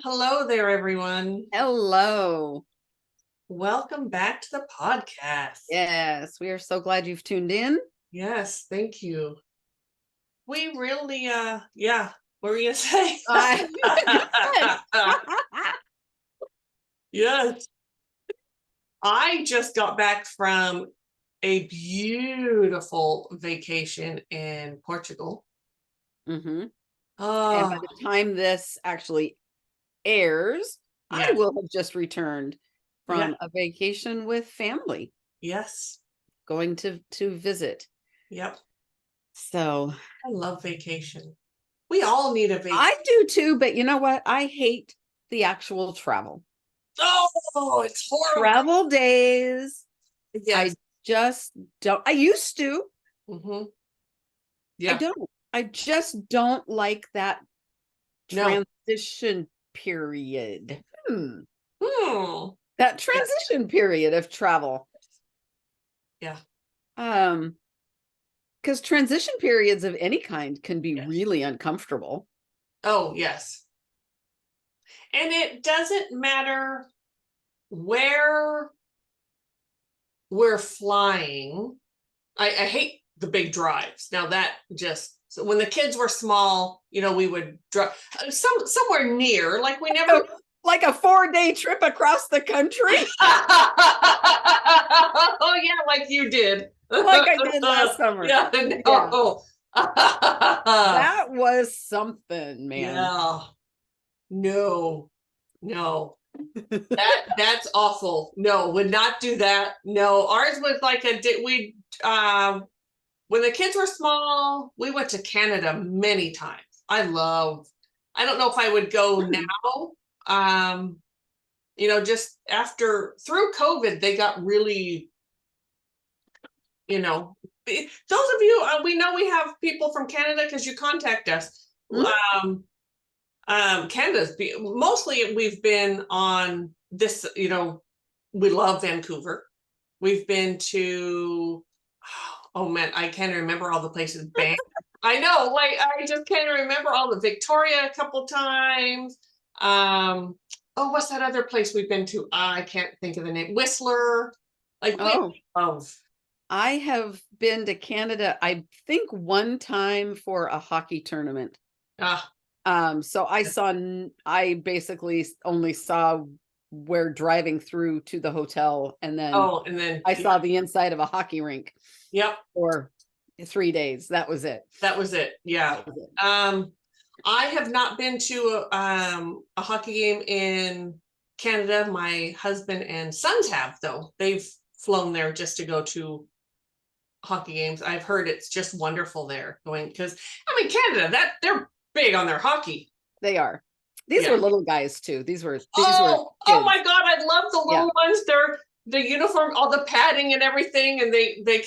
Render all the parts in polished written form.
Hello there, everyone. Hello. Welcome back to the podcast. Yes, we are so glad you've tuned in. Yes, thank you. We really, yeah, what were you gonna say? Yes, I just got back from a beautiful vacation in Portugal. hmm And by Oh, the time this actually airs, I yeah, will have just returned yeah, from a vacation with family, yes, going to visit. yep. So I love vacation. We all need a vacation. I do too, but you know what? I hate the actual travel. Oh, it's horrible. Travel days, Yes. I just don't. I used to. Mm-hmm. I Yeah. don't. I just don't like that No. transition period. Hmm. That Yeah. transition period of travel. Yeah. Um, because transition periods of any kind can be Yes. really uncomfortable. Oh, yes. And it doesn't matter where we're flying. I hate the big drives. Now that just so when the kids were small, we would drive somewhere near, like we never. So, like a 4-day trip across the country, Oh yeah, like you did. like I did last summer. Yeah, Yeah, no. that was something, man. Yeah, no, no. That's awful. No, would not do that. No, ours was like we when the kids were small, we went to Canada many times. I don't know if I would go now. Um, just after through COVID, they got really, those of you, we know we have people from Canada because you contact us. Mhm. Canada's mostly we've been on this, we love Vancouver. We've been to, oh man, I can't remember all the places. Banff. I know, like I just can't remember all the Victoria a couple times. Oh, what's that other place we've been to? I can't think of the name. Whistler. Like we Oh, love. I have been to Canada, I think one time for a hockey tournament. Ah, So I basically only saw where driving through to the hotel, and then oh, and then I saw the inside of a hockey rink yep, for 3 days. That was it. that was it. Yeah. That was it. I have not been to a hockey game in Canada. My husband and sons have, though. They've flown there just to go to hockey games. I've heard it's just wonderful there going because Canada, that they're big on their hockey. They are. These Yeah. were little guys too. These were Oh kids. my God, I love the Yeah. little ones. They're the uniform, all the padding and everything, and they they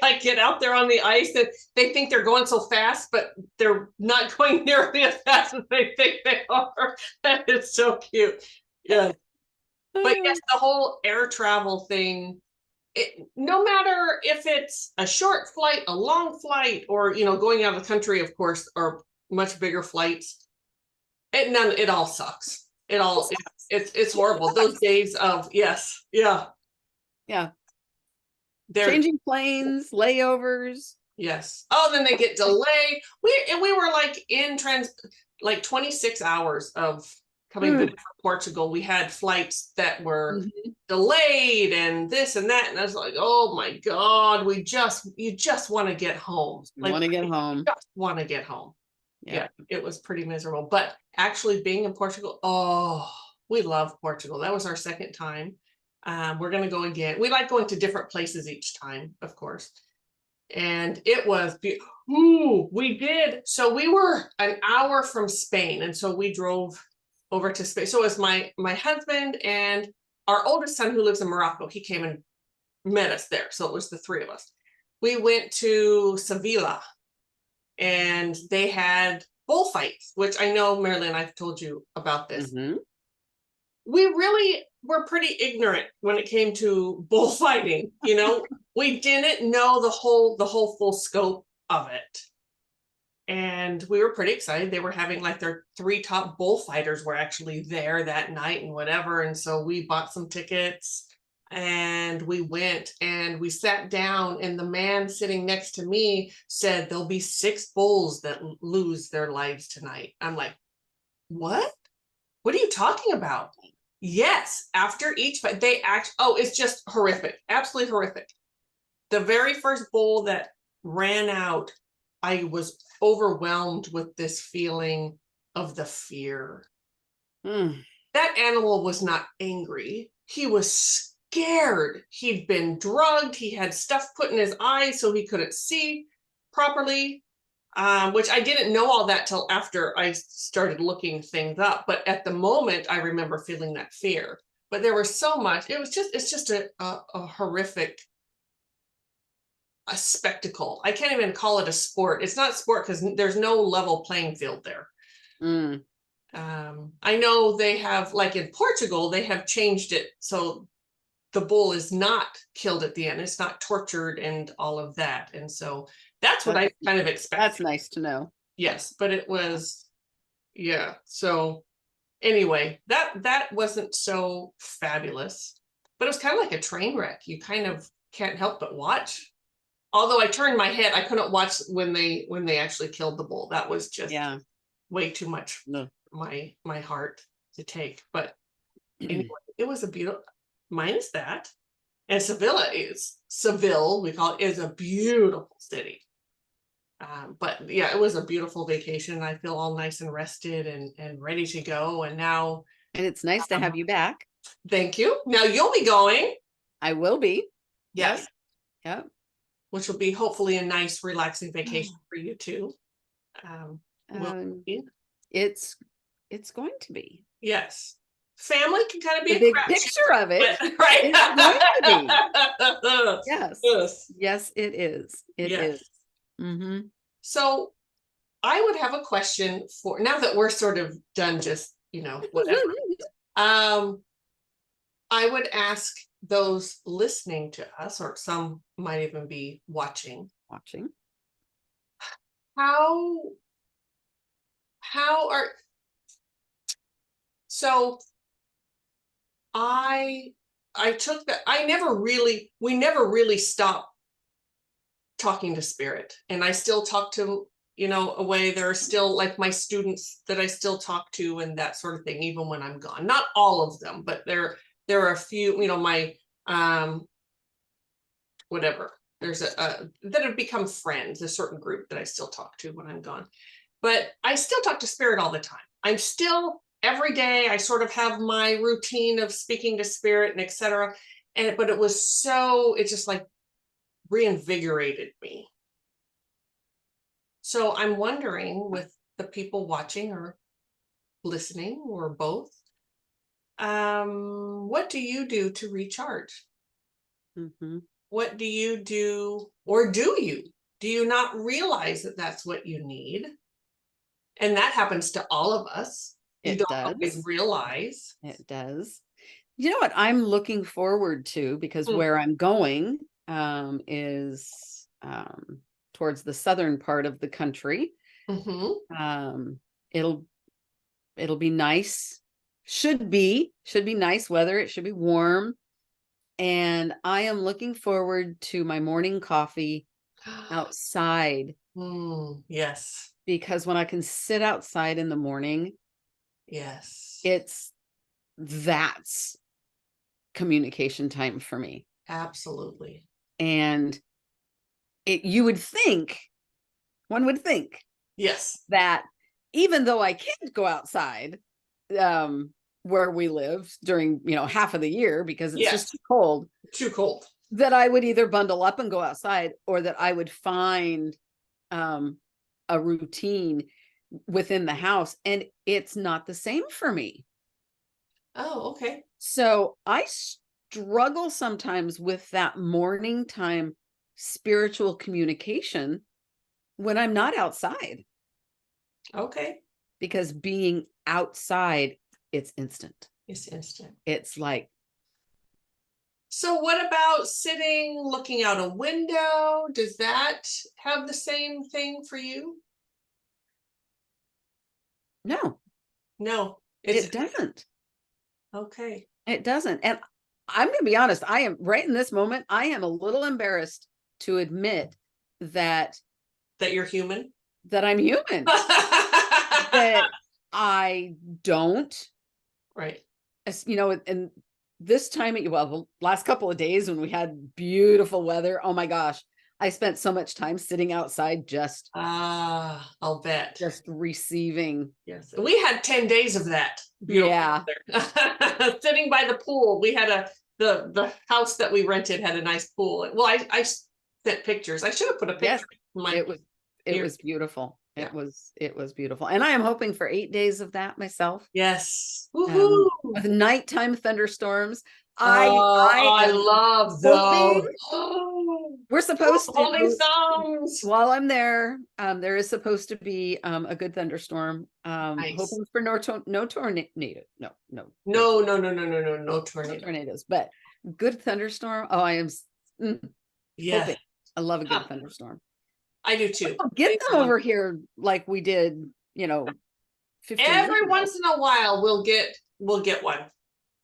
like get out there on the ice and they think they're going so fast, but they're not going nearly as fast as they think they are. That is so cute. Yeah. But yes, the whole air travel thing, no matter if it's a short flight, a long flight, or going out of the country, of course, or much bigger flights, it all sucks. It's horrible. Those days of yes, yeah, Yeah. they're Changing planes, layovers. yes. Oh, then they get delayed. We were like in 26 hours of coming back Mm. from Portugal. We had flights that were Mhm. delayed and this and that. And I was like, oh my God, you just want to get home. Like Want to get home. just want to get home. Yeah. Yeah, it was pretty miserable. But actually being in Portugal, oh, we love Portugal. That was our second time. We're gonna go again. We like going to different places each time, of course. And it was ooh, we did. So we were an hour from Spain, and so we drove over to Spain. So it was my husband and our oldest son who lives in Morocco. He came and met us there. So it was the three of us. We went to Sevilla and they had bullfights, which I know, Mari-Lyn, I've told you about this. Mhm. We really were pretty ignorant when it came to bullfighting. We didn't know the whole full scope of it. and we were pretty excited. They were having like their 3 top bullfighters were actually there that night and whatever. And so we bought some tickets and we went and we sat down, and the man sitting next to me said, "There'll be 6 bulls that lose their lives tonight." I'm like, what? What are you talking about? Yes, after each fight, they act. Oh, it's just horrific, absolutely horrific. The very first bull that ran out, I was overwhelmed with this feeling of the fear. Mm. That animal was not angry. He was scared. He'd been drugged. He had stuff put in his eyes so he couldn't see properly, which I didn't know all that till after I started looking things up. But at the moment, I remember feeling that fear. But there was so much. It's just a horrific a spectacle. I can't even call it a sport. It's not sport because there's no level playing field there. Mm. I know they have, like in Portugal, they have changed it so the bull is not killed at the end. It's not tortured and all of that. And so that's what I kind of expect. That's nice to know. Yes, but it was, yeah. So anyway, that wasn't so fabulous, but it was kind of like a train wreck. You kind of can't help but watch. Although I turned my head, I couldn't watch when they actually killed the bull. That was just way too much No. my heart to take. But anyway, it was a beautiful, minus that. And Seville, we call it, is a beautiful city. But yeah, it was a beautiful vacation. I feel all nice and rested and ready to go. And now, and it's nice to have you back. Thank you. Now you'll be going. I will be. Yes. Yep. Which will be hopefully a nice, relaxing vacation for you too. It's going to be. Yes. Family can kind of be the big picture of it, right? It's going to be. Yes. Yes, it is. It is. Mm-hmm. So I would have a question for, now that we're sort of done, just, whatever. I would ask those listening to us, or some might even be watching. How are, so I took that, we never really stopped talking to spirit, and I still talk to, a way. There are still like my students that I still talk to and that sort of thing, even when I'm gone. Not all of them, but there are a few, my whatever. There's a that have become friends, a certain group that I still talk to when I'm gone. But I still talk to spirit all the time. I'm still, every day I sort of have my routine of speaking to spirit and etc. But it just like reinvigorated me. So I'm wondering, with the people watching or listening or both, what do you do to recharge? Mm-hmm. What do you do, or do you not realize that that's what you need? And that happens to all of us. You don't always realize. It does. You know what I'm looking forward to, because where I'm going is towards the southern part of the country. Mm-hmm. It'll be nice. Should be nice weather. It should be warm. And I am looking forward to my morning coffee outside. Yes. Because when I can sit outside in the morning, yes, that's communication time for me. Absolutely. And one would think yes, that even though I can't go outside where we live during half of the year because it's just too cold, that I would either bundle up and go outside, or that I would find a routine within the house. And it's not the same for me. Oh, okay. So I struggle sometimes with that morning time spiritual communication when I'm not outside. Okay. Because being outside, it's instant. It's like. So what about sitting, looking out a window? Does that have the same thing for you? No, No, it doesn't. Okay. It doesn't. And I'm going to be honest, I am right in this moment, I am a little embarrassed to admit that you're human, that I'm human, that I don't, right. And this time, the last couple of days when we had beautiful weather, oh my gosh, I spent so much time sitting outside I'll bet. Just receiving. Yes. We had 10 days of that. Beautiful weather. Sitting by the pool. We had the house that we rented had a nice pool. Well, I sent pictures. I should have put a picture. Yes, it was beautiful. Yeah. It was beautiful. And I am hoping for 8 days of that myself. Yes. Woohoo. With nighttime thunderstorms. I love those. We're supposed to, holding thumbs. While I'm there, there is supposed to be a good thunderstorm. Nice. Hoping for no tornado. No tornadoes, but good thunderstorm. Oh, I am hoping. I love a good thunderstorm. I do too. Get them over here like we did, 15 every once in a while we'll get one.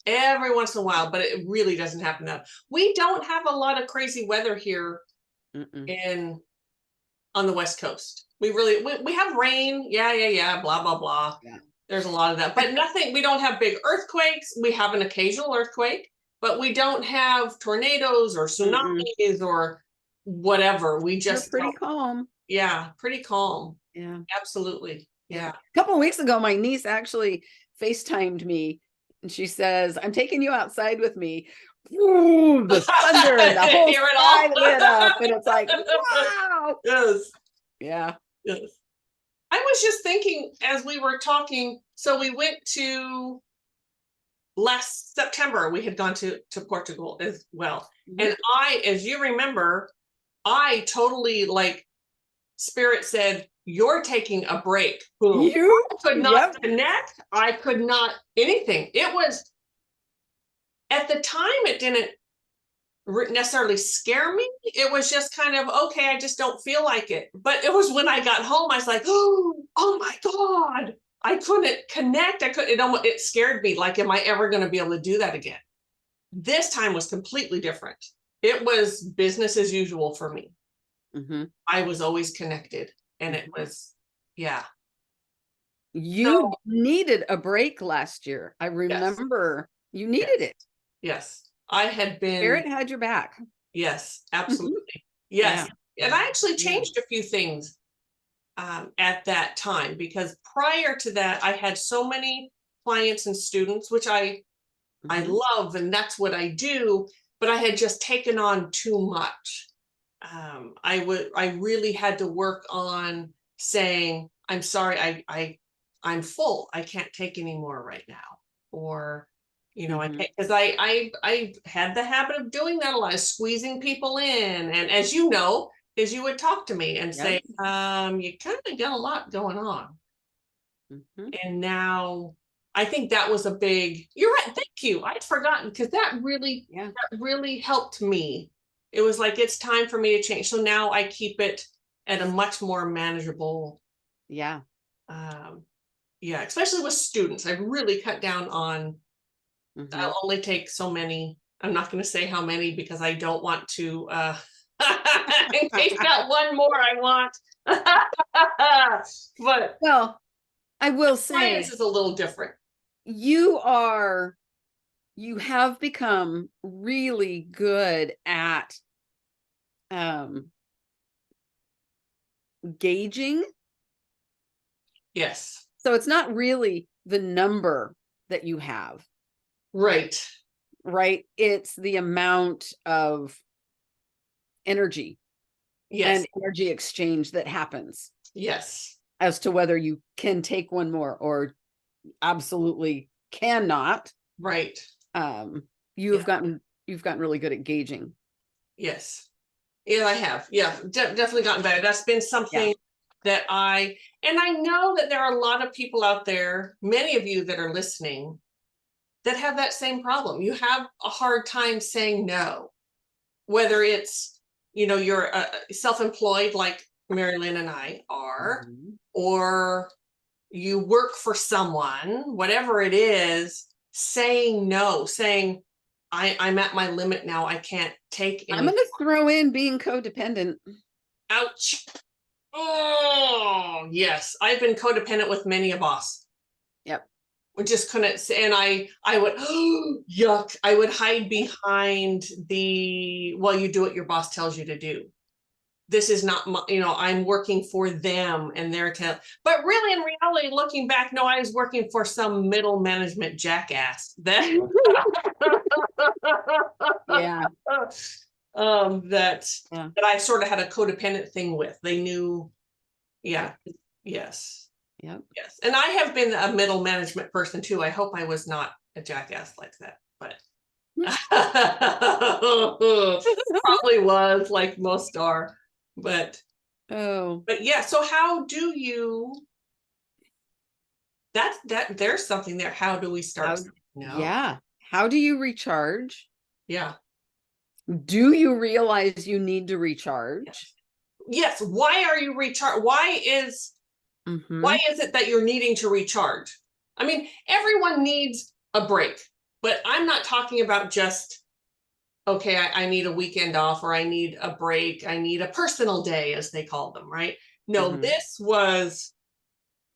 Every once in a while, but it really doesn't happen now. We don't have a lot of crazy weather here on the West Coast. We have rain. Yeah. Blah, blah, blah. Yeah. There's a lot of that, but nothing. We don't have big earthquakes. We have an occasional earthquake, but we don't have tornadoes or tsunamis or whatever. We just pretty calm. Yeah, pretty calm. Yeah, absolutely. Yeah. A couple of weeks ago, my niece actually FaceTimed me. And she says, I'm taking you outside with me. Ooh, the thunder and the whole sky lit up. And it's like, wow. Yes. Yeah. Yes. I was just thinking as we were talking, so we went to last September, we had gone to Portugal as well. And as you remember, I totally Spirit said, you're taking a break. You could not connect. I could not anything. It was at the time, it didn't necessarily scare me. It was just kind of, okay, I just don't feel like it. But it was when I got home, I was like, oh my God, I couldn't connect. It scared me. Like, am I ever going to be able to do that again? This time was completely different. It was business as usual for me. I was always connected. And it was, You needed a break last year. I remember you needed it. Yes. I had been. Spirit had your back. Yes, absolutely. Yes. Yeah. And I actually changed a few things at that time, because prior to that, I had so many clients and students, which I love, and that's what I do, but I had just taken on too much. I really had to work on saying, I'm sorry, I'm full. I can't take any more right now. Or, I can't, because I had the habit of doing that a lot, squeezing people in. And as you know, is you would talk to me and say, you kind of got a lot going on. And now I think that was a big, you're right. Thank you. I'd forgotten, because that really helped me. It was like, it's time for me to change. So now I keep it at a much more manageable. Especially with students. I've really cut down on, I'll only take so many. I'm not going to say how many, because I don't want to, in case that one more I want. But well, I will say this is a little different. You have become really good at gauging. Yes. So it's not really the number that you have. Right. It's the amount of energy and energy exchange that happens. Yes. As to whether you can take one more or absolutely cannot. Right. You've gotten really good at gauging. Yes. Yeah, I have. Yeah, definitely gotten better. That's been something that I know that there are a lot of people out there, many of you that are listening, that have that same problem. You have a hard time saying no, whether it's, you're self-employed like Mari-Lyn and I are, or you work for someone, whatever it is, saying no, saying, I'm at my limit now. I can't take any. I'm going to throw in being codependent. Ouch. Oh, yes. I've been codependent with many a boss. Yep. We just couldn't say, and I would, oh, yuck. I would hide behind well, you do what your boss tells you to do. This is not my, I'm working for them and their but really in reality, looking back, no, I was working for some middle management jackass that yeah. That I sort of had a codependent thing with. They knew. Yeah. Yes. Yep. Yes. And I have been a middle management person too. I hope I was not a jackass like that, but probably was, like most are. But yeah. So how do you? That there's something there. How do we start? Yeah. How do you recharge? Yeah. Do you realize you need to recharge? Yes. Why are you recharge? Why is it that you're needing to recharge? I mean, everyone needs a break, but I'm not talking about just, okay, I need a weekend off, or I need a break. I need a personal day, as they call them, right? No, this was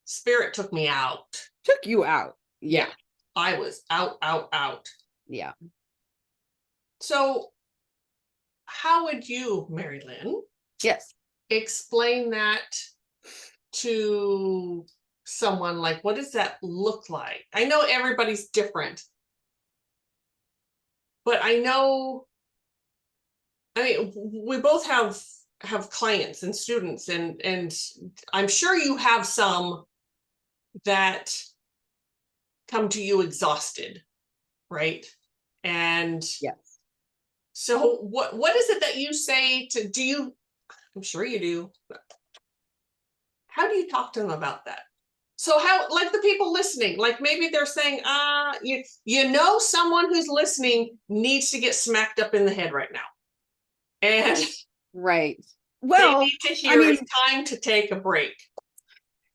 Spirit took me out. Took you out. Yeah. I was out. Yeah. So how would you, Mari-Lyn? Yes. Explain that to someone. Like, what does that look like? I know everybody's different, but I mean, we both have clients and students, and I'm sure you have some that come to you exhausted, right? And yes. So what is it that you say to, I'm sure you do. How do you talk to them about that? So how, like the people listening, like maybe they're saying, someone who's listening needs to get smacked up in the head right now. And right. Well, they need to hear it's time to take a break,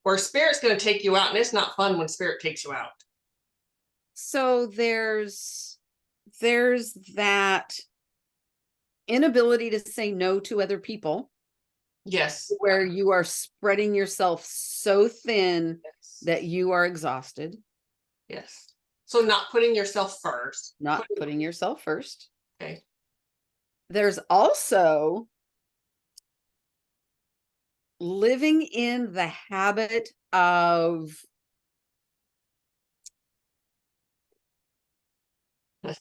or Spirit's going to take you out, and it's not fun when Spirit takes you out. So there's that inability to say no to other people. Yes. Where you are spreading yourself so thin that you are exhausted. Yes. So not putting yourself first. Not putting yourself first. Okay. There's also living in the habit of I'm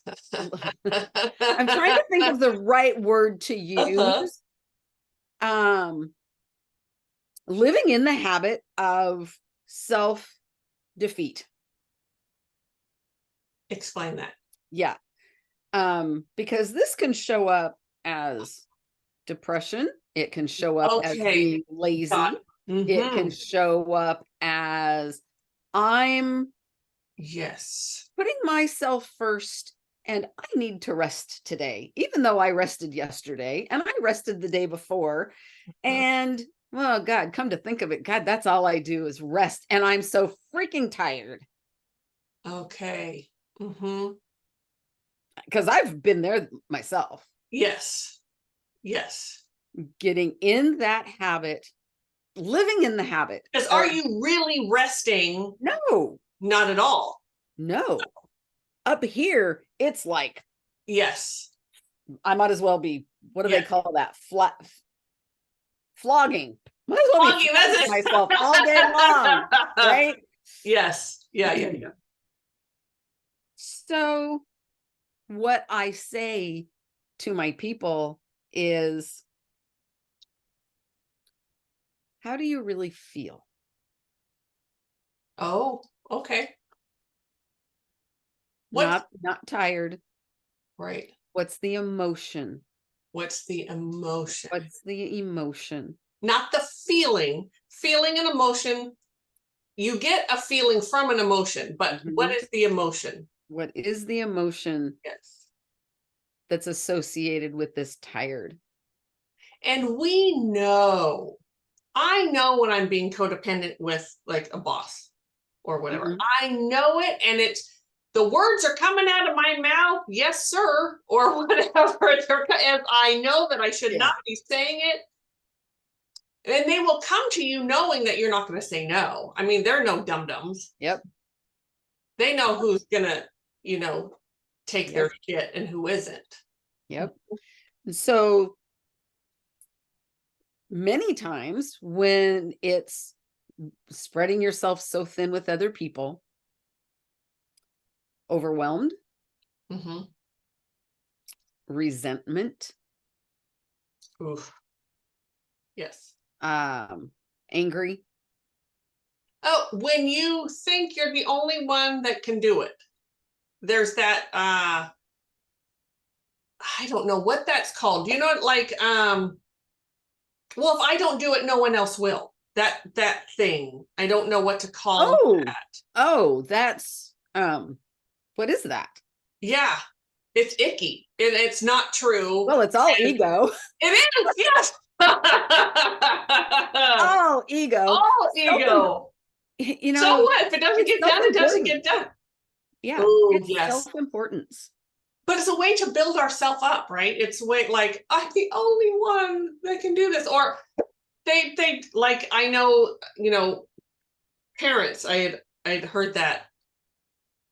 trying to think of the right word to use. Living in the habit of self-defeat. Explain that. Yeah. Because this can show up as depression. It can show up as being lazy. It can show up as I'm putting myself first, and I need to rest today, even though I rested yesterday and I rested the day before. And well, God, come to think of it, God, that's all I do is rest. And I'm so freaking tired. Okay. Because I've been there myself. Yes. Getting in that habit, living in the habit. Because are you really resting? No. Not at all. No. Up here, it's like. Yes. I might as well be, what do they call that? Flogging. Might as well be flogging myself all day long. Right? Yes. Yeah. So what I say to my people is, how do you really feel? Oh, okay. Not tired. Right. What's the emotion? What's the emotion? What's the emotion? Not the feeling. Feeling and emotion. You get a feeling from an emotion, but what is the emotion? What is the emotion? Yes. That's associated with this tired. And I know when I'm being codependent with like a boss. or whatever. I know it, and the words are coming out of my mouth, yes, sir, or whatever. And I know that I should not be saying it. And they will come to you knowing that you're not going to say no. I mean, they're no dum-dums. Yep. They know who's going to, take their shit and who isn't. Yep. So many times when it's spreading yourself so thin with other people, overwhelmed, resentment, oof, yes, angry. Oh, when you think you're the only one that can do it, there's that I don't know what that's called. Like well, if I don't do it, no one else will. That thing. I don't know what to call that. Oh, that's what is that? Yeah, it's icky. It's not true. Well, it's all ego. It is, yes. All ego. All ego. So what? If it doesn't get done, it doesn't get done. Yeah. Ooh, it's self-importance. But it's a way to build ourselves up, right? It's a way, like, I'm the only one that can do this. Or they like, I know, parents, I'd heard that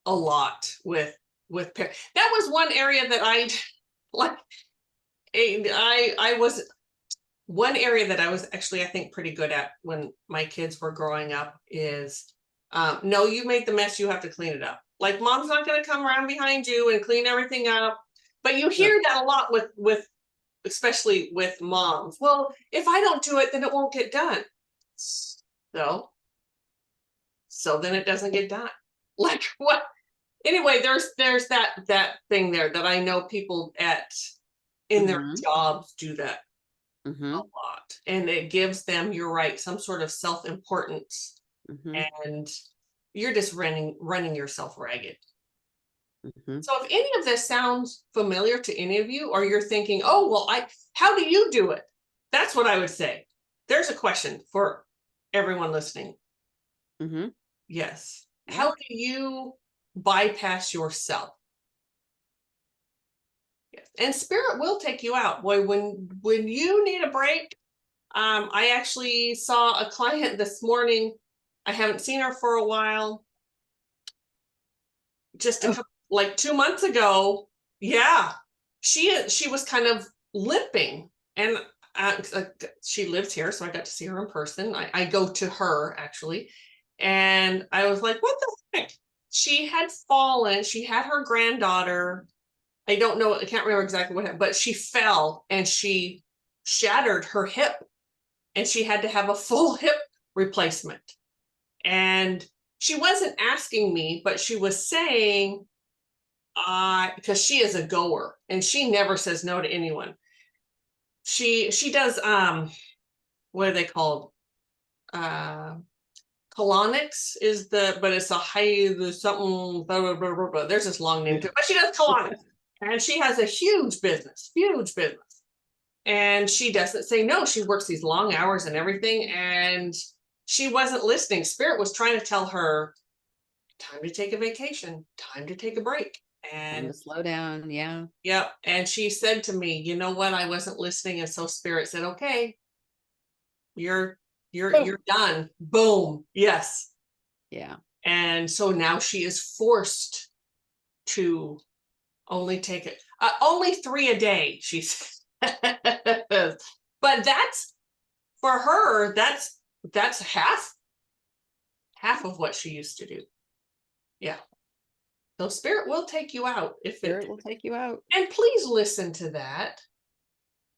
a lot with parents. That was one area that one area that I was actually, I think, pretty good at when my kids were growing up is, no, you made the mess, you have to clean it up. Like, mom's not going to come around behind you and clean everything up. But you hear that a lot with especially with moms. Well, if I don't do it, then it won't get done. So then it doesn't get done. Like, what? Anyway, there's that thing there that I know people in their jobs do that a lot, and it gives them, you're right, some sort of self-importance, and you're just running yourself ragged. So if any of this sounds familiar to any of you, or you're thinking, oh, well, how do you do it? That's what I would say. There's a question for everyone listening. Yes. How do you bypass yourself? Yes. And spirit will take you out. Boy, when you need a break, I actually saw a client this morning. I haven't seen her for a while. Just like 2 months ago. Yeah. She was kind of limping, and she lives here, so I got to see her in person. I go to her actually, and I was like, what the heck? She had fallen. She had her granddaughter. I don't know. I can't remember exactly what happened, but she fell and she shattered her hip, and she had to have a full hip replacement. And she wasn't asking me, but she was saying, because she is a goer and she never says no to anyone. She does, what are they called? Colonics but it's there's something, blah, blah, blah, blah, blah. There's this long name to it, but she does colonics, and she has a huge business. And she doesn't say no. She works these long hours and everything, and she wasn't listening. Spirit was trying to tell her, time to take a vacation, time to take a break, and time to slow down. Yeah. Yep. And she said to me, you know what? I wasn't listening. And so Spirit said, okay, you're done. Boom. Yes. Yeah. And so now she is forced to only take it, only 3 a day, she says. But that's, for her, that's half of what she used to do. Yeah. So Spirit will take you out. Spirit will take you out. And please listen to that.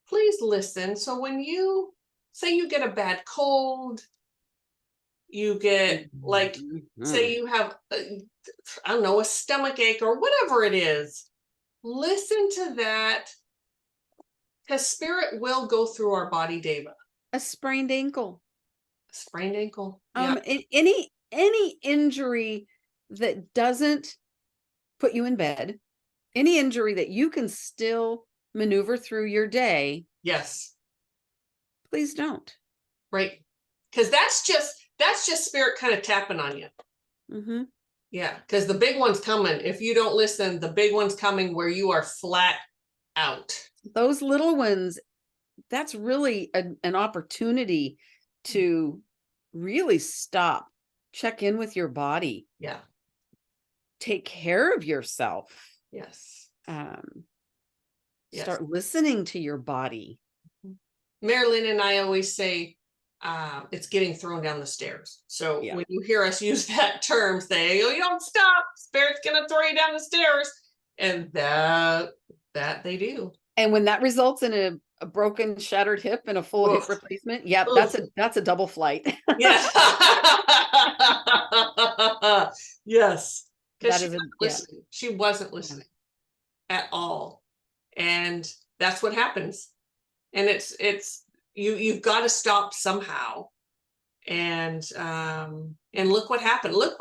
Please listen. So when you say you get a bad cold, you get, like, say you have, I don't know, a stomach ache or whatever it is, listen to that, because Spirit will go through our body, Deva. A sprained ankle. Sprained ankle. Any injury that doesn't put you in bed, any injury that you can still maneuver through your day. Yes. Please don't. Right. Because that's just Spirit kind of tapping on you. Mm-hmm. Yeah, because the big one's coming. If you don't listen, the big one's coming where you are flat out. Those little ones, that's really an opportunity to really stop, check in with your body. Yeah. Take care of yourself. Yes. Start listening to your body. Mari-Lyn and I always say, it's getting thrown down the stairs. So when you hear us use that term, say, oh, you don't stop, Spirit's gonna throw you down the stairs. And that they do. And when that results in a broken, shattered hip and a full hip replacement, that's a double flight. Yeah. Yes. Because she wasn't listening at all. And that's what happens. And it's you've got to stop somehow. And look what happened. Look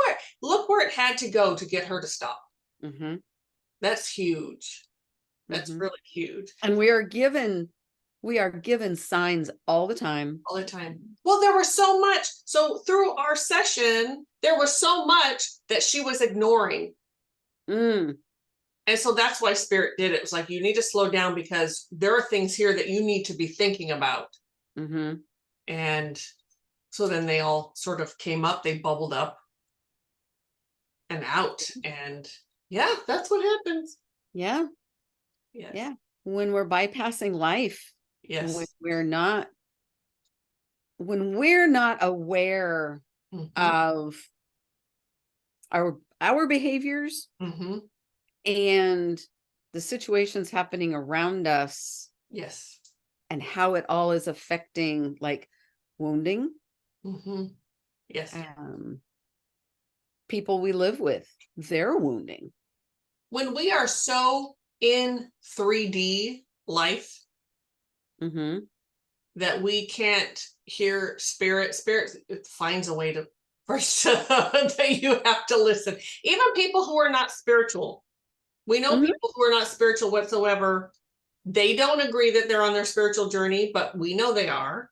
where it had to go to get her to stop. Mm-hmm. That's huge. That's really huge. And we are given signs all the time. All the time. Well, there was so much. So through our session, there was so much that she was ignoring. And so that's why Spirit did it. It was like, you need to slow down because there are things here that you need to be thinking about. And so then they all sort of came up, they bubbled up and out. And yeah, that's what happens. Yeah. Yes. Yeah. When we're bypassing life. Yes. When we're not aware of our behaviors and the situations happening around us. Yes. And how it all is affecting, like, wounding. Yes. People we live with, they're wounding. When we are so in 3D life that we can't hear Spirit it finds a way to first that you have to listen. Even people who are not spiritual. We know people who are not spiritual whatsoever. They don't agree that they're on their spiritual journey, but we know they are.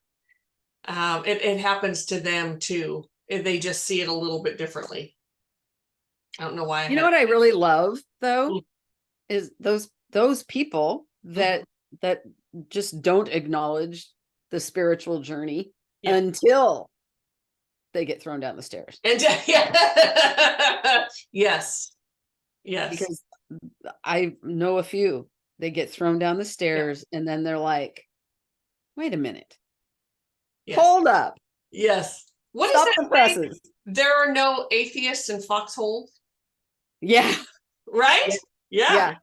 It happens to them too. They just see it a little bit differently. I don't know why. You know what I really love though, is those people that just don't acknowledge the spiritual journey until they get thrown down the stairs. And yes. Because I know a few. They get thrown down the stairs and then they're like, wait a minute. Hold up. Yes. What Stop is that the presses? There are no atheists in foxholes. Yeah. Right? Yeah.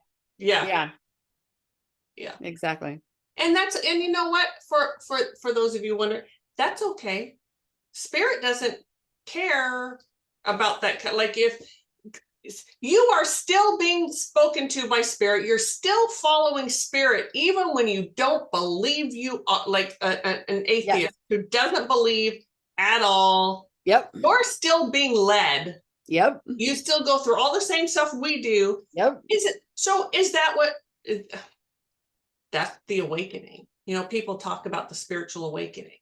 Exactly. And you know what? For those of you wondering, that's okay. Spirit doesn't care about that. Like, if you are still being spoken to by Spirit, you're still following Spirit, even when you don't believe you are, like an atheist who doesn't believe at all. Yep. You're still being led. Yep. You still go through all the same stuff we do. Yep. Is that what that's the awakening? You know, people talk about the spiritual awakening.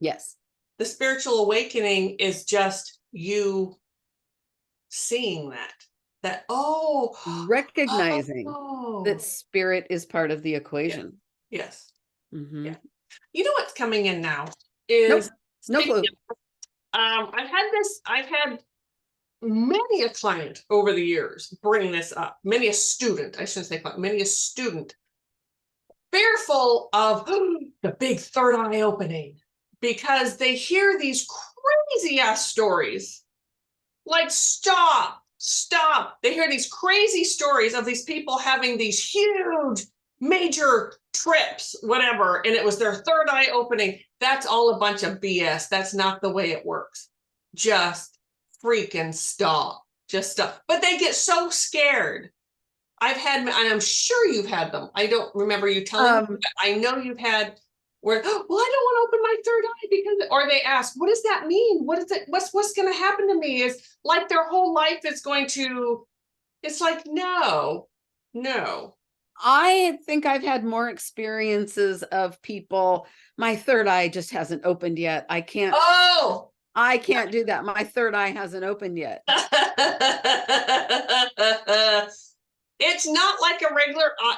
Yes. The spiritual awakening is just you seeing that recognizing that Spirit is part of the equation. Yes. Yeah. You know what's coming in now is no clue. I've had many a client over the years bring this up, many a student, I shouldn't say client, many a student fearful of the big third eye opening because they hear these crazy ass stories. Like, stop. They hear these crazy stories of these people having these huge, major trips, whatever, and it was their third eye opening. That's all a bunch of BS. That's not the way it works. Just freaking stop. Just stop. But they get so scared. I've had, and I'm sure you've had them. I don't remember you telling me, but I know you've had where, well, I don't want to open my third eye because, or they ask, what does that mean? What is it? What's going to happen to me? Is like their whole life is going to, it's like, no. I think I've had more experiences of people, my third eye just hasn't opened yet. I can't. Oh, I can't do that. My third eye hasn't opened yet. It's not like a regular eye.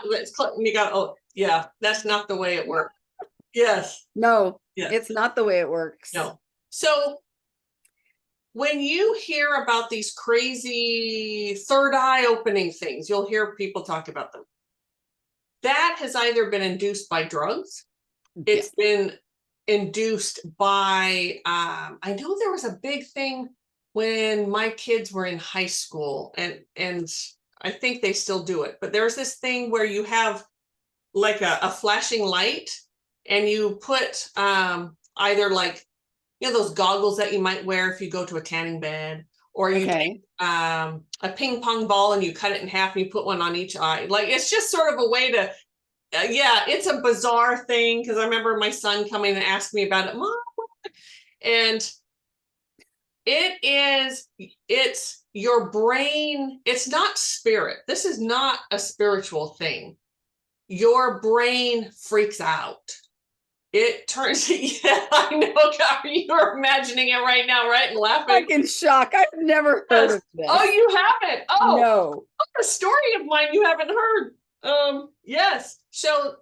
You got, oh, yeah, that's not the way it works. Yes. No, yes. It's not the way it works. No. So when you hear about these crazy third eye opening things, you'll hear people talk about them. That has either been induced by drugs, it's been induced by, I know there was a big thing when my kids were in high school, and I think they still do it, but there's this thing where you have like a flashing light, and you put either like, those goggles that you might wear if you go to a tanning bed, or you take a ping pong ball and you cut it in half and you put one on each eye. Like, it's just sort of a way to, it's a bizarre thing, because I remember my son coming and asking me about it, Mom, and it's your brain. It's not spirit. This is not a spiritual thing. Your brain freaks out. It turns, yeah, I know, Gary, you're imagining it right now, right? And laughing. I'm in shock. I've never heard of this. Oh, you haven't? Oh, no. A story of mine you haven't heard. Yes. So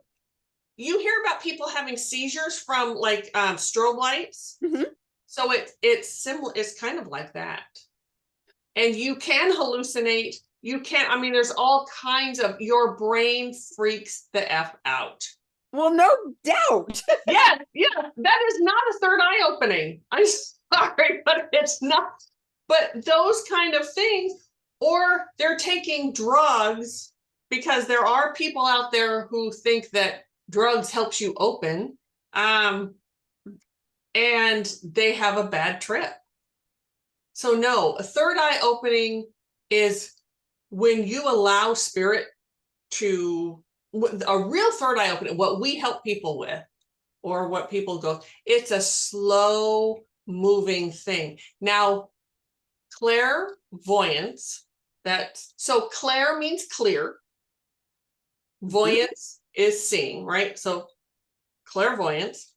you hear about people having seizures from like strobe lights. Mm-hmm. So it's similar, it's kind of like that. And you can hallucinate. You can, I mean, there's all kinds of, your brain freaks the F out. Well, no doubt. yeah, that is not a third eye opening. I'm sorry, but it's not. But those kind of things, or they're taking drugs, because there are people out there who think that drugs helps you open, and they have a bad trip. So no, a third eye opening is when you allow spirit to, a real third eye opening, what we help people with, or what people go, it's a slow moving thing. Now, clairvoyance, so clair means clear, voyance is seeing, right? So clairvoyance,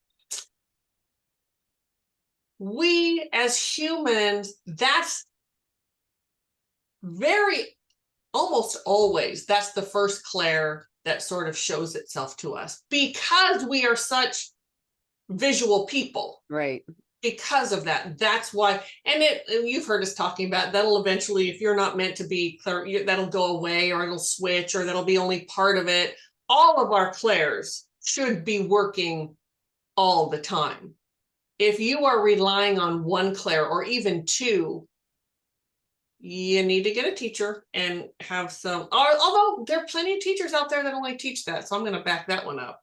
we as humans, that's almost always, that's the first clair that sort of shows itself to us, because we are such visual people. Right. Because of that. That's why, and you've heard us talking about, that'll eventually, if you're not meant to be clear, that'll go away, or it'll switch, or that'll be only part of it. All of our clairs should be working all the time. If you are relying on one clair, or even two, you need to get a teacher and have some, although there are plenty of teachers out there that only teach that, so I'm going to back that one up.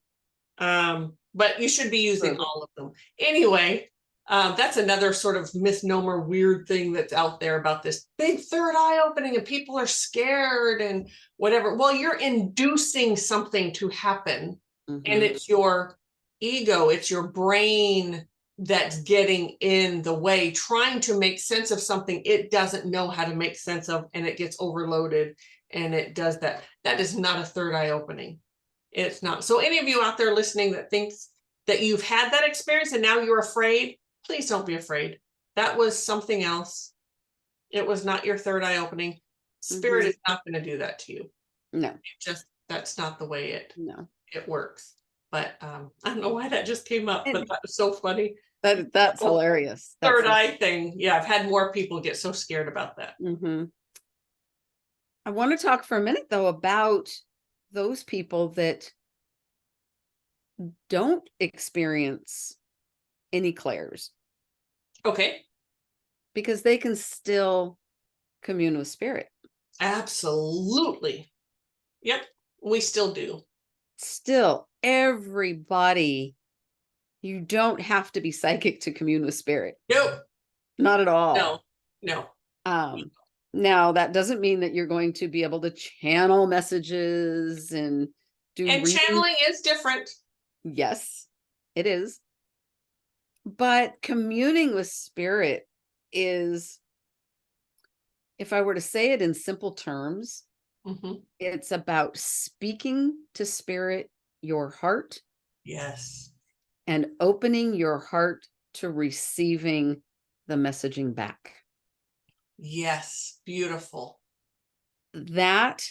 But you should be using all of them. Anyway, that's another sort of misnomer, weird thing that's out there about this big third eye opening, and people are scared and whatever. Well, you're inducing something to happen, and it's your ego, it's your brain that's getting in the way, trying to make sense of something it doesn't know how to make sense of, and it gets overloaded, and it does that. That is not a third eye opening. It's not. So any of you out there listening that thinks that you've had that experience and now you're afraid, please don't be afraid. That was something else. It was not your third eye opening. Spirit is not going to do that to you. No. That's not the way it works. But I don't know why that just came up, but that was so funny. That's hilarious. Third eye thing. Yeah, I've had more people get so scared about that. I want to talk for a minute, though, about those people that don't experience any clairs. Okay. Because they can still commune with spirit. Absolutely. Yep, we still do. Still, everybody, you don't have to be psychic to commune with spirit. Nope. Not at all. No. Now, that doesn't mean that you're going to be able to channel messages and do channeling is different. Yes, it is. But communing with spirit is, if I were to say it in simple terms, it's about speaking to spirit, your heart. Yes. And opening your heart to receiving the messaging back. Yes, beautiful. That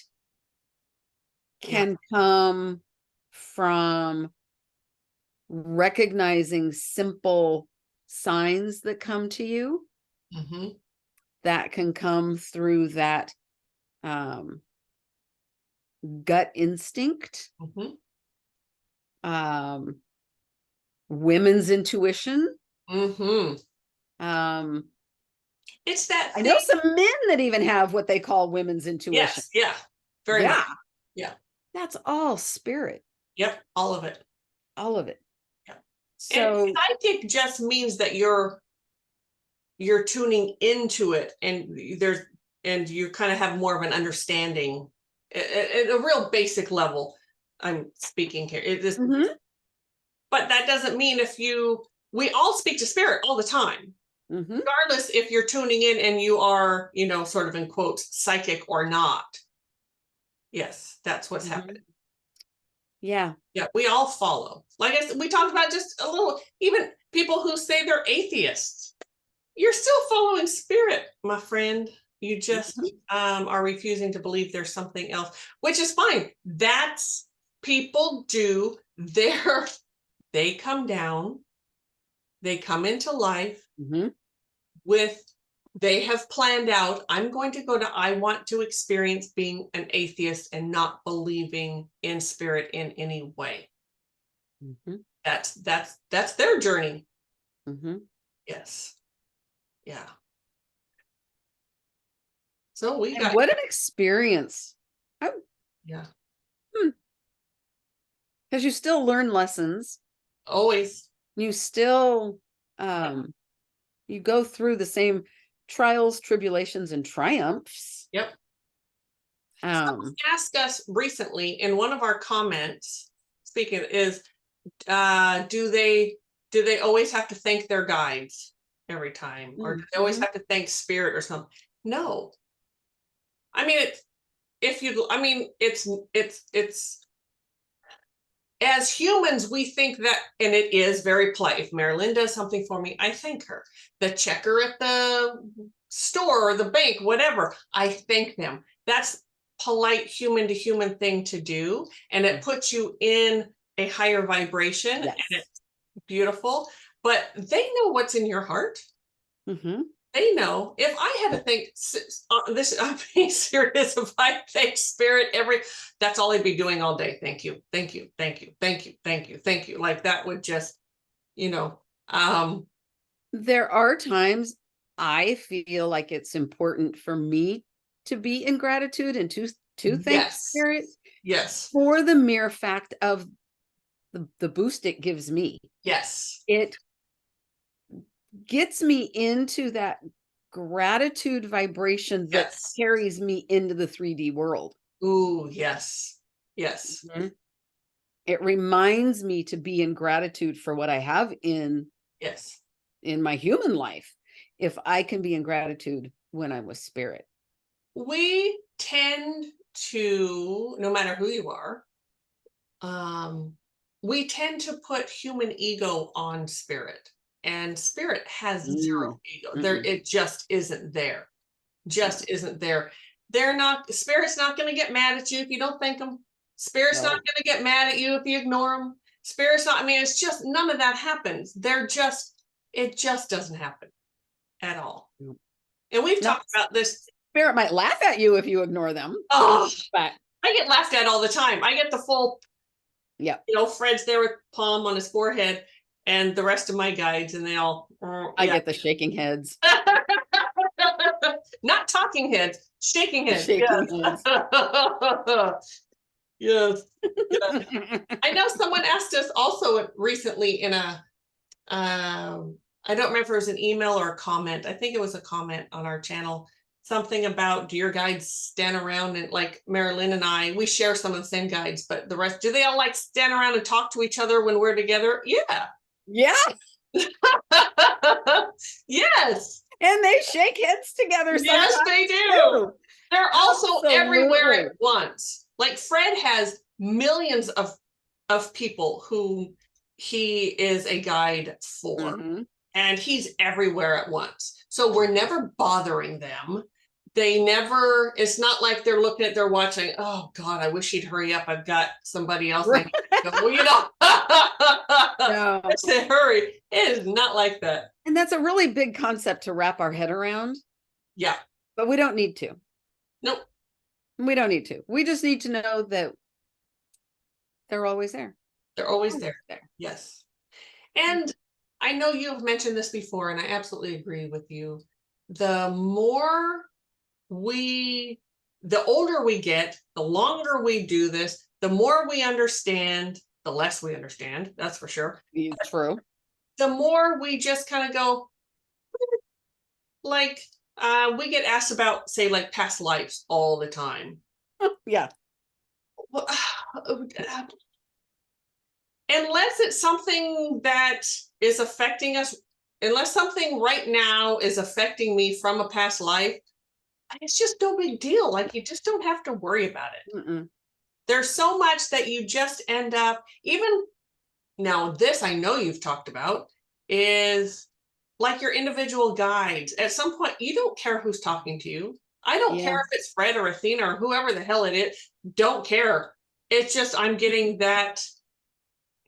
can come from recognizing simple signs that come to you. Mm-hmm. That can come through that gut instinct. Mm-hmm. Women's intuition. Mm-hmm. It's that I thing. know some men that even have what they call women's intuition. Yes, yeah, very much. Yeah. That's all spirit. Yep, all of it. All of it. Yeah. So and psychic just means that you're tuning into it, and you kind of have more of an understanding at a real basic level. I'm speaking here. It is, but that doesn't mean we all speak to spirit all the time. Regardless if you're tuning in and you are, sort of in quotes, psychic or not. Yes, that's what's happening. Yeah. Yeah, we all follow. Like I said, we talked about just a little, even people who say they're atheists. You're still following spirit, my friend. You just are refusing to believe there's something else, which is fine. That's people do they come down, they come into life they have planned out, I want to experience being an atheist and not believing in spirit in any way. That's their journey. Yes. Yeah. So what an experience. Yeah. Because you still learn lessons. Always. You still you go through the same trials, tribulations, and triumphs. Yep. Someone asked us recently in one of our comments, speaking is, do they always have to thank their guides every time, or do they always have to thank spirit or something? No. I mean, it's as humans, we think that, and it is very polite. If Mari-Lyn does something for me, I thank her. The checker at the store or the bank, whatever, I thank them. That's polite human to human thing to do. And it puts you in a higher vibration, and it's beautiful. But they know what's in your heart. They know. If I had to think I'm being serious, if I thank spirit that's all I'd be doing all day. Thank you, thank you, thank you, thank you, thank you, thank you. Like that would just, there are times I feel like it's important for me to be in gratitude and to thank spirit. Yes. For the mere fact of the boost it gives me. Yes. It gets me into that gratitude vibration that carries me into the 3D world. Ooh, yes. Yes. It reminds me to be in gratitude for what I have in my human life. If I can be in gratitude when I'm with spirit. We tend to, no matter who you are, we tend to put human ego on spirit. And spirit has zero ego. It just isn't there. Just isn't there. Spirit's not going to get mad at you if you don't thank them. Spirit's not going to get mad at you if you ignore them. Spirit's not, it's just, none of that happens. It just doesn't happen at all. And we've talked about this. Spirit might laugh at you if you ignore them. Oh, but I get laughed at all the time. I get the full, Fred's there with palm on his forehead, and the rest of my guides, and they all. I get the shaking heads. Not talking heads, shaking heads. Shaking heads. Yes. I know someone asked us also recently in a, I don't remember if it was an email or a comment. I think it was a comment on our channel. Something about, do your guides stand around, and like Mari-Lyn and I, we share some of the same guides, but the rest, do they all like stand around and talk to each other when we're together? Yeah. Yes. And they shake heads together. Yes, they do. Too. They're also everywhere at once. Like Fred has millions of people who he is a guide for. and he's everywhere at once. So we're never bothering them. They never, it's not like they're looking at, they're watching, oh God, I wish he'd hurry up. I've got somebody else. Right. Well, you know, no. I said, hurry. It is not like that. And that's a really big concept to wrap our head around. Yeah. But we don't need to. Nope. We don't need to. We just need to know that they're always there. They're always there. Yes. And I know you've mentioned this before, and I absolutely agree with you. The older we get, the longer we do this, the more we understand, the less we understand. That's for sure. It's true. The more we just kind of go, like, we get asked about, say, like past lives all the time. Yeah. Well, unless it's something that is affecting us, unless something right now is affecting me from a past life, it's just no big deal. Like, you just don't have to worry about it. Mm-mm. There's so much that you just end up, even now, this I know you've talked about, is like your individual guides. At some point, you don't care who's talking to you. I don't care if it's Fred or Athena or whoever the hell it is. Don't care. It's just, I'm getting that.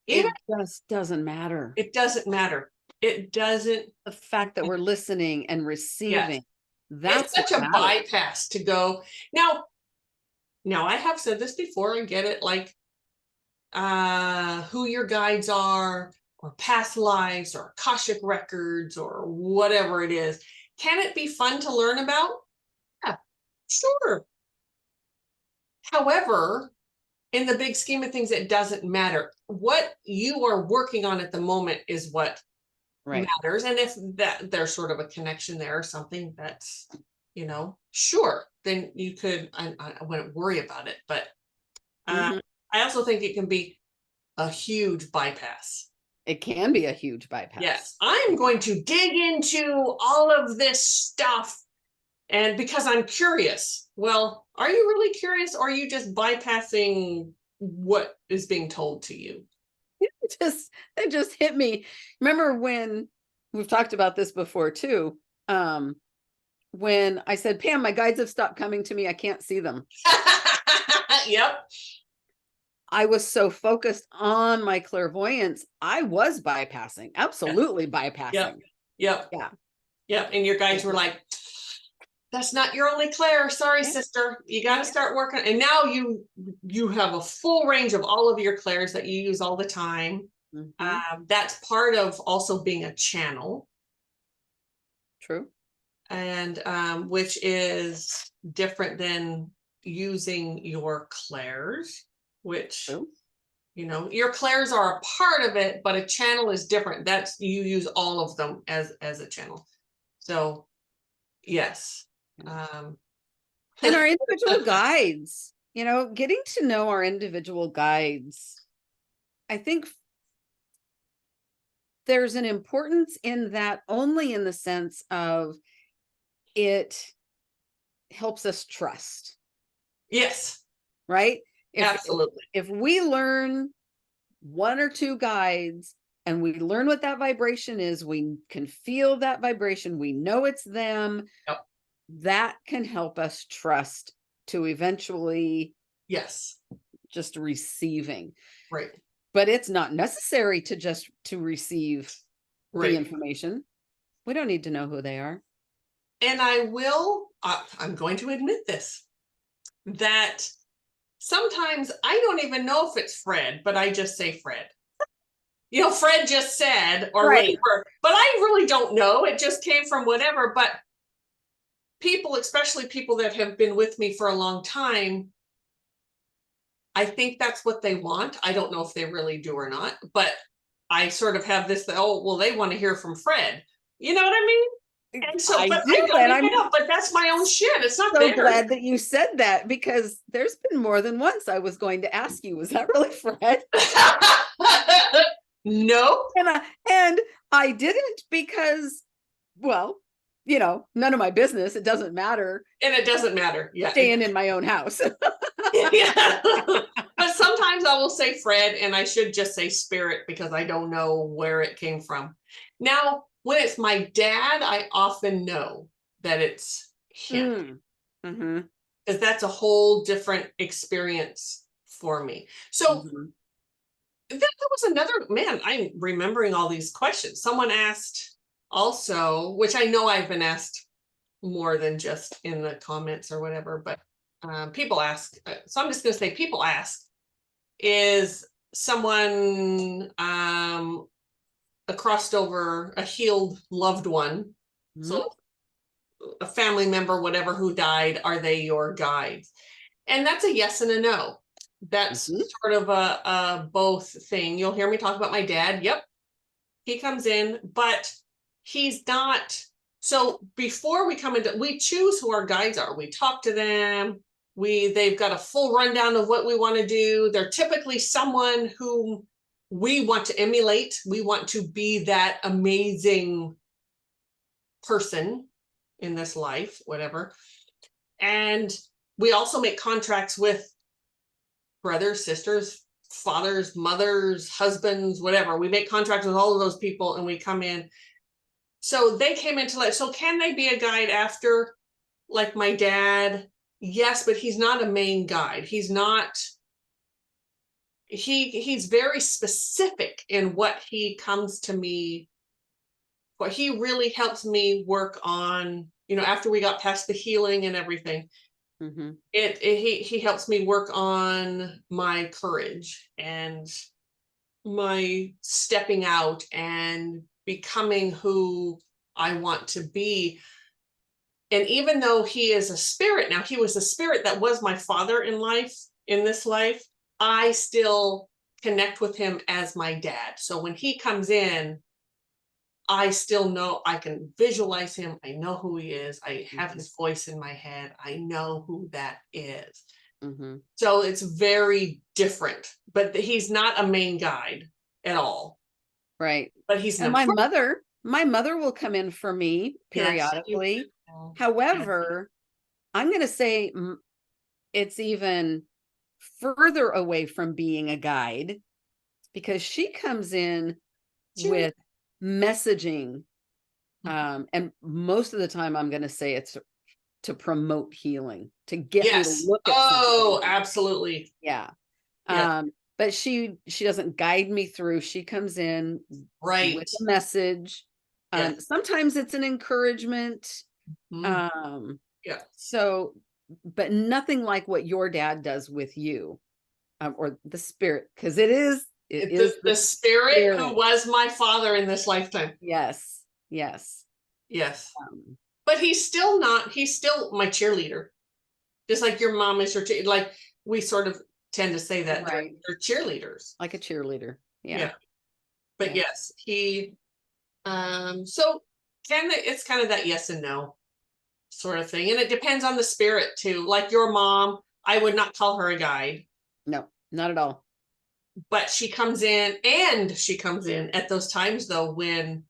It just doesn't matter. It doesn't matter. It doesn't. The fact that we're listening and receiving. Yes. That's such a bypass to go. Now I have said this before, and get it, like who your guides are, or past lives, or Akashic records, or whatever it is. Can it be fun to learn about? Yeah, sure. However, in the big scheme of things, it doesn't matter. What you are working on at the moment is what matters. And if there's sort of a connection there or something that's, you know, sure, then you could, I wouldn't worry about it. But I also think it can be a huge bypass. It can be a huge bypass. Yes. I'm going to dig into all of this stuff, and because I'm curious. Well, are you really curious, or are you just bypassing what is being told to you? It just hit me. Remember when we've talked about this before too? When I said, Pam, my guides have stopped coming to me. I can't see them. Yep. I was so focused on my clairvoyance. I was bypassing, absolutely bypassing. Yep. Yeah. Yep. And your guides were like, that's not your only clair. Sorry, sister. You got to start working. And now you have a full range of all of your clairs that you use all the time. That's part of also being a channel. True. And which is different than using your clairs, which, you know, your clairs are a part of it, but a channel is different. That's, you use all of them as a channel. So, yes. And our individual guides, you know, getting to know our individual guides, I think there's an importance in that, only in the sense of it helps us trust. Yes. Right? Absolutely. If we learn one or two guides and we learn what that vibration is, we can feel that vibration, we know it's them. Yep. That can help us trust to eventually just receiving. Right. But it's not necessary to receive the information. We don't need to know who they are. And I'm going to admit this, that sometimes I don't even know if it's Fred, but I just say Fred. You know, Fred just said, or whatever, but I really don't know. It just came from whatever. But people, especially people that have been with me for a long time, I think that's what they want. I don't know if they really do or not, but I sort of have this, oh, well, they want to hear from Fred. You know what I mean? And so, but that's my own shit. It's not so glad that you said that, because there's been more than once I was going to ask you, was that really Fred? No. And I didn't, because, well, you know, none of my business. It doesn't matter. And it doesn't matter. Yeah. Staying in my own house. Yeah. But sometimes I will say Fred, and I should just say spirit, because I don't know where it came from. Now, When it's my dad, I often know that it's him. Mm-hmm. Because that's a whole different experience for me. So that was another, man, I'm remembering all these questions. Someone asked also, which I know I've been asked more than just in the comments or whatever, but people ask, so I'm just going to say people ask, is someone a crossed over, a healed loved one, so a family member, whatever, who died, are they your guides? And that's a yes and a no. That's sort of a both thing. You'll hear me talk about my dad. Yep, he comes in, but he's not. So before we come into, we choose who our guides are. We talk to them. They've got a full rundown of what we want to do. They're typically someone who we want to emulate. We want to be that amazing person in this life, whatever. And we also make contracts with brothers, sisters, fathers, mothers, husbands, whatever. We make contracts with all of those people and we come in. So they came into life. So can they be a guide after, like my dad? Yes, but he's not a main guide. He's not, he's very specific in what he comes to me. What he really helps me work on, after we got past the healing and everything, he helps me work on my courage and my stepping out and becoming who I want to be. And even though he is a spirit now, he was a spirit that was my father in life, in this life, I still connect with him as my dad. So when he comes in, I still know, I can visualize him. I know who he is. I have his voice in my head. I know who that is. So it's very different, but he's not a main guide at all. Right. But he's and my mother will come in for me periodically. Yes. However, I'm going to say it's even further away from being a guide because she comes in with messaging. And most of the time I'm going to say it's to promote healing, to get me to look at something. Absolutely. Yeah. But she doesn't guide me through. She comes in with a message. Sometimes it's an encouragement. So, but nothing like what your dad does with you, or the spirit, because it is the spirit who was my father in this lifetime. Yes. But he's still my cheerleader, just like your mom is your like we sort of tend to say that they're cheerleaders, like a cheerleader. But yes, he so it's kind of that yes and no sort of thing, and it depends on the spirit too. Like your mom, I would not call her a guide. No, not at all. But she comes in at those times though when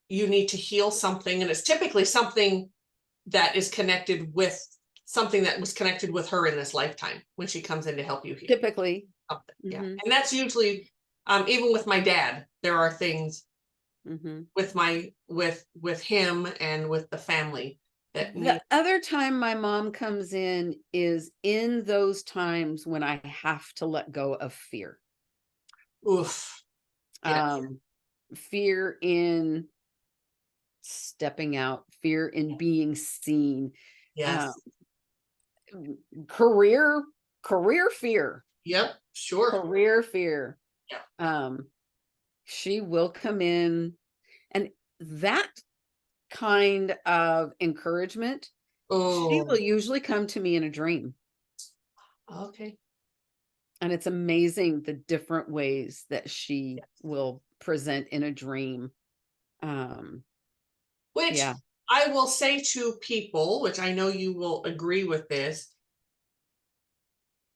you need to heal something, and it's typically something that is connected with something that was connected with her in this lifetime when she comes in to help you heal. Typically. And that's usually even with my dad, there are things with him and with the family that the other time my mom comes in is in those times when I have to let go of fear. Fear in stepping out, fear in being seen. Career fear. Career fear. She will come in, and that kind of encouragement, she will usually come to me in a dream. And it's amazing the different ways that she will present in a dream. Which I will say to people, which I know you will agree with this.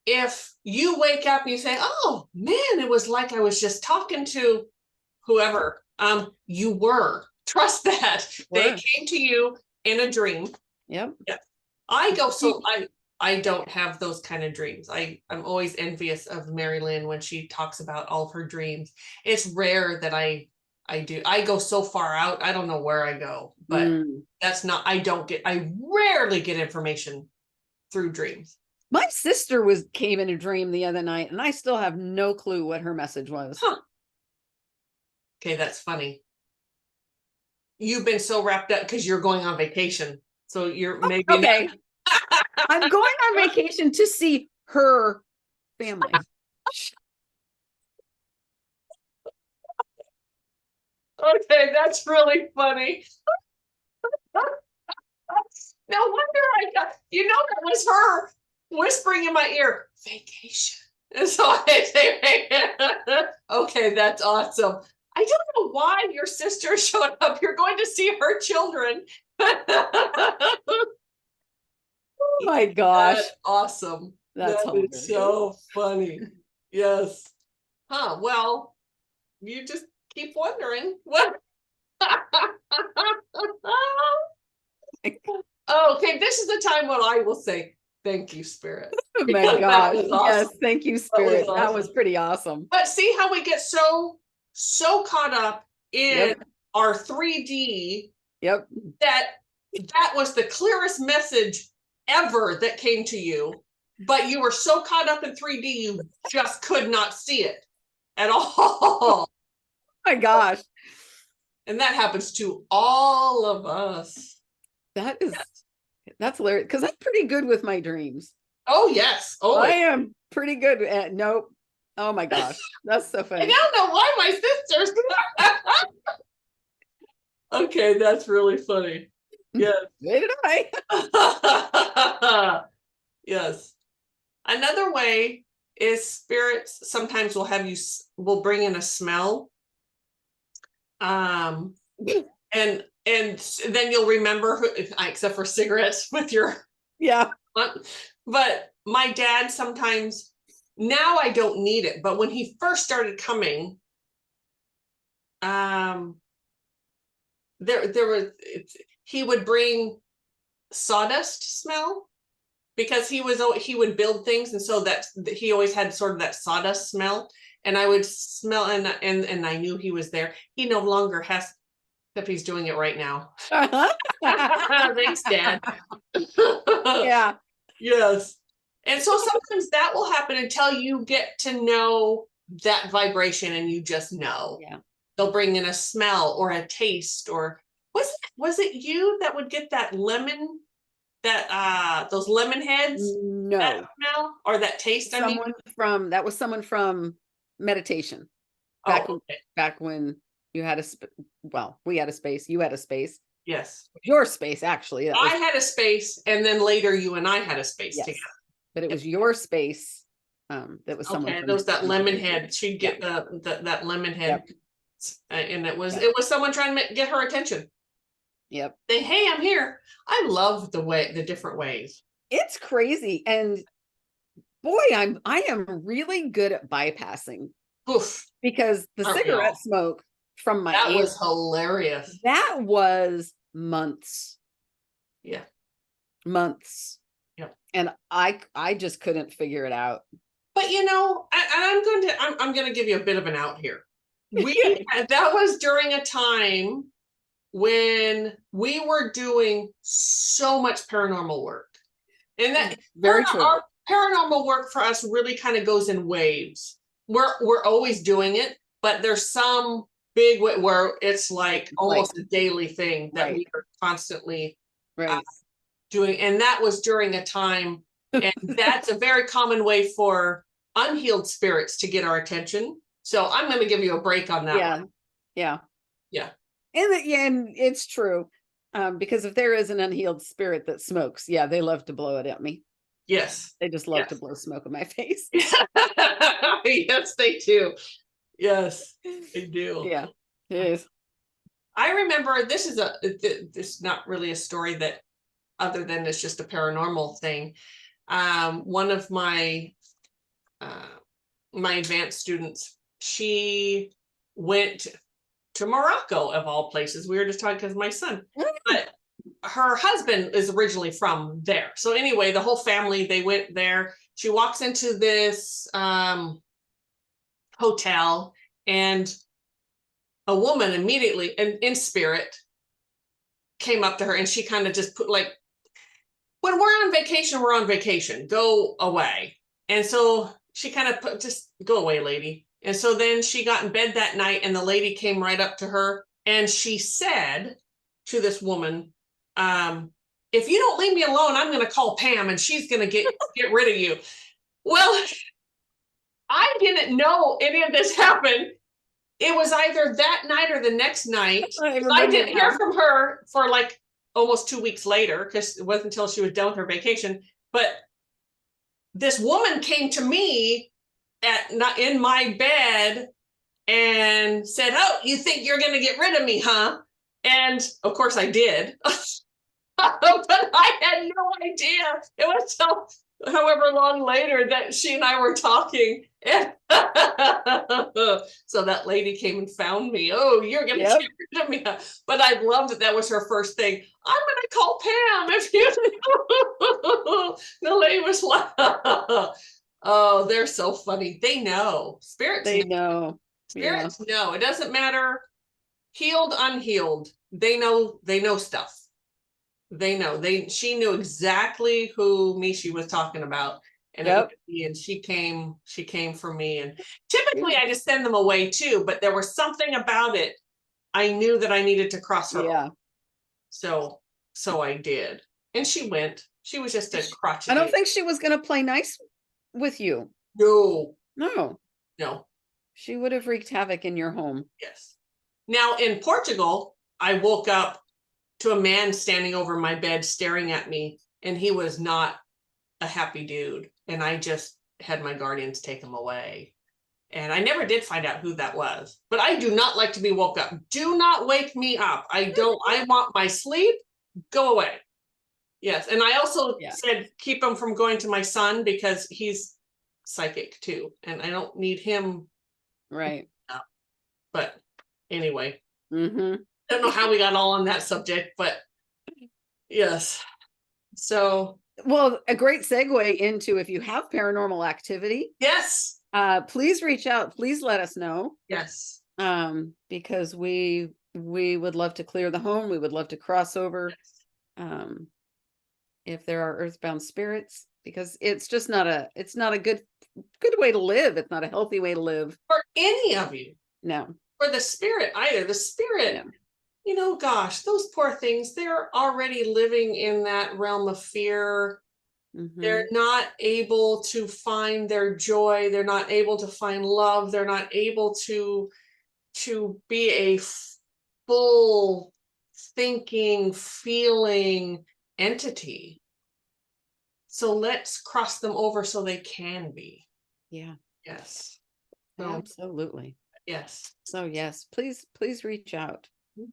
If you wake up and you say, oh man, it was like I was just talking to whoever, you were. Trust that. They came to you in a dream. I don't have those kind of dreams. I'm always envious of Mari-Lyn when she talks about all of her dreams. It's rare that I I do. I go so far out. I don't know where I go, but that's not, I rarely get information through dreams. My sister came in a dream the other night, and I still have no clue what her message was. Huh. Okay, that's funny. You've been so wrapped up because you're going on vacation. So you're maybe okay. I'm going on vacation to see her family. Okay, that's really funny. No wonder I got, that was her whispering in my ear, vacation. And so I say, okay, that's awesome. I don't know why your sister showed up. You're going to see her children. Oh my gosh. That's awesome. That's so funny. Yes. Huh. Well, you just keep wondering what. Okay, this is the time when I will say thank you, Spirit. Oh my gosh. Awesome. Yes, thank you, Spirit. That was pretty awesome. But see how we get so caught up in our 3D. Yep. That was the clearest message ever that came to you, but you were so caught up in 3D you just could not see it at all. Oh my gosh. And that happens to all of us. That's hilarious, because I'm pretty good with my dreams. Oh yes. Oh, I am pretty good at nope. Oh my gosh. That's so funny. I don't know why my sisters. Okay, that's really funny. Yes. Wait did I? Yes. Another way is spirits sometimes will bring in a smell. And then you'll remember who, except for cigarettes with your. Yeah. But my dad sometimes, now I don't need it, but when he first started coming, he would bring sawdust smell, because he would build things, and so that he always had sort of that sawdust smell, and I would smell, and I knew he was there. He no longer has, except he's doing it right now. Thanks, Dad. Yeah. Yes. And so sometimes that will happen until you get to know that vibration, and you just know. Yeah. They'll bring in a smell or a taste, or was it you that would get that lemon, those lemon heads? No. That smell or that taste? That was someone from meditation. Back when you had we had a space, you had a space. Yes. Your space, actually. I had a space, and then later you and I had a space together. But it was your space. That was someone. Okay, there was that lemon head. She'd get that lemon head. Yep. And it was someone trying to get her attention. Yep. Say, hey, I'm here. I love the different ways. It's crazy. And boy, I am really good at bypassing. Oof. Because the cigarette smoke from my that was hilarious. That was months. Yeah. Months. Yeah. And I just couldn't figure it out. But I'm going to give you a bit of an out here. That was during a time when we were doing so much paranormal work, and that very true. Our paranormal work for us really kind of goes in waves. We're always doing it, but there's some big way where it's like almost a daily thing that we are constantly doing, and that was during a time, and that's a very common way for unhealed spirits to get our attention. So I'm going to give you a break on that one. Yeah. And it's true. Because if there is an unhealed spirit that smokes, they love to blow it at me. Yes. They just love to blow smoke in my face. Yes, they do. Yes, they do. Yeah, it is. I remember, this is not really a story that, other than it's just a paranormal thing. One of my advanced students, she went to Morocco, of all places. We were just talking because my son, but her husband is originally from there. So anyway, the whole family, they went there. She walks into this hotel, and a woman immediately and in spirit came up to her, and she kind of just put, like, when we're on vacation, go away. And so she kind of put, just go away, lady. And so then she got in bed that night, and the lady came right up to her, and she said to this woman, if you don't leave me alone, I'm going to call Pam, and she's going to get rid of you. Well, I didn't know any of this happened. It was either that night or the next night. I didn't hear from her for like almost 2 weeks later, because it wasn't until she was done with her vacation. But this woman came to me in my bed and said, "Oh, you think you're going to get rid of me, huh?" And of course I did. But I had no idea. It was however long later that she and I were talking. So that lady came and found me. "Oh, you're going to get rid of me." But I loved that was her first thing. "I'm going to call Pam if you." The lady was like, oh, they're so funny. They know. Spirits know. Spirits know. It doesn't matter, healed, unhealed. They know stuff. They know. She knew exactly who Mishi was talking about. And and she came for me. And typically I just send them away too, but there was something about it. I knew that I needed to cross her. Yeah. So I did. And she went. She was just a crotchety. I don't think she was going to play nice with you. No. She would have wreaked havoc in your home. Yes. Now in Portugal, I woke up to a man standing over my bed staring at me, and he was not a happy dude. And I just had my guardians take him away. And I never did find out who that was. But I do not like to be woke up. Do not wake me up. I want my sleep. Go away. Yes. And I also said, keep him from going to my son, because he's psychic too. And I don't need him. Right. But anyway. I don't know how we got all on that subject, but yes. So. Well, a great segue into, if you have paranormal activity. Yes. Please reach out. Please let us know. Yes. Because we would love to clear the home. We would love to cross over. If there are earthbound spirits, because it's just not a good way to live. It's not a healthy way to live. For any of you. No. For the spirit either. The spirit, gosh, those poor things, they're already living in that realm of fear. They're not able to find their joy. They're not able to find love. They're not able to be a full thinking, feeling entity. So let's cross them over so they can be. Yeah. Yes. Absolutely. Yes. So yes, please reach out.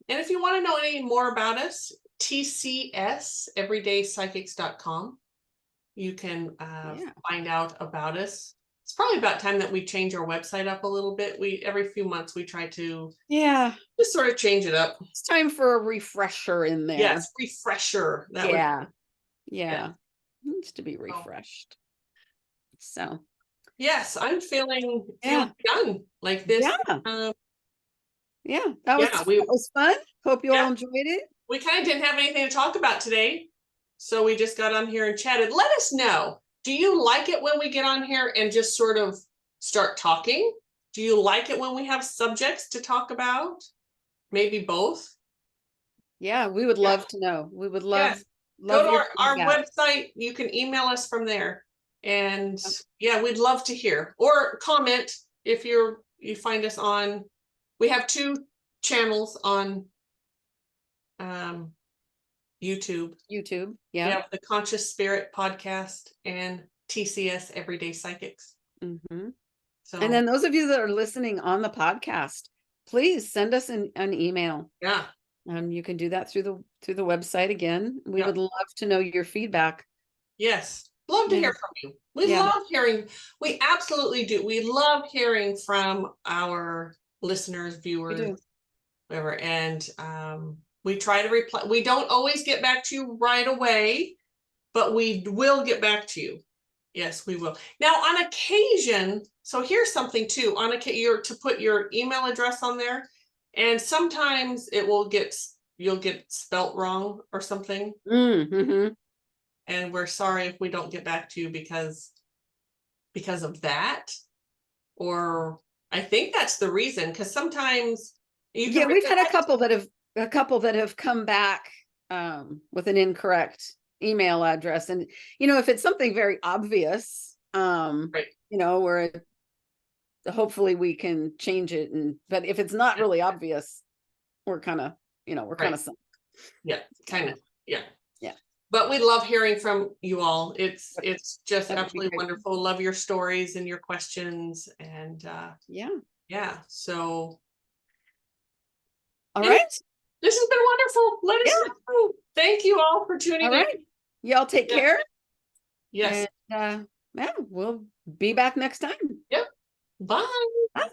And if you want to know any more about us, tcseverydaypsychics.com. You can find out about us. It's probably about time that we change our website up a little bit. Every few months we try to just sort of change it up. It's time for a refresher in there. Yes, refresher. That needs to be refreshed. So yes, I'm feeling done like this. That was fun. Hope you all enjoyed it. We kind of didn't have anything to talk about today, so we just got on here and chatted. Let us know. Do you like it when we get on here and just sort of start talking? Do you like it when we have subjects to talk about? Maybe both. Yeah, we would love to know. We would love. Go to our website. You can email us from there. And we'd love to hear, or comment if you find us on. We have 2 channels on YouTube. Yeah, the Conscious Spirit Podcast and TCS Everyday Psychics. So, and then those of you that are listening on the podcast, please send us an email. Yeah. You can do that through the website again. We would love to know your feedback. Yes. Love to hear from you. We love hearing. We absolutely do. We love hearing from our listeners, viewers, whatever. And we try to reply. We don't always get back to you right away, but we will get back to you. Yes, we will. Now, on occasion, so here's something too. On occasion, to put your email address on there, And sometimes you'll get spelt wrong or something. Mm-hmm. And we're sorry if we don't get back to you because of that. Or I think that's the reason, because sometimes we've had a couple that have come back with an incorrect email address, and if it's something very obvious, right. where hopefully we can change it, but if it's not really obvious, we're kind of sunk. Yeah, kind of. Yeah. Yeah. But we love hearing from you all. It's just That would be absolutely great. wonderful. Love your stories and your questions. And yeah. So all right. This has been wonderful. Let us know. Thank you all for tuning in. Y'all take care. Yes. And we'll be back next time. Yep. Bye. Bye.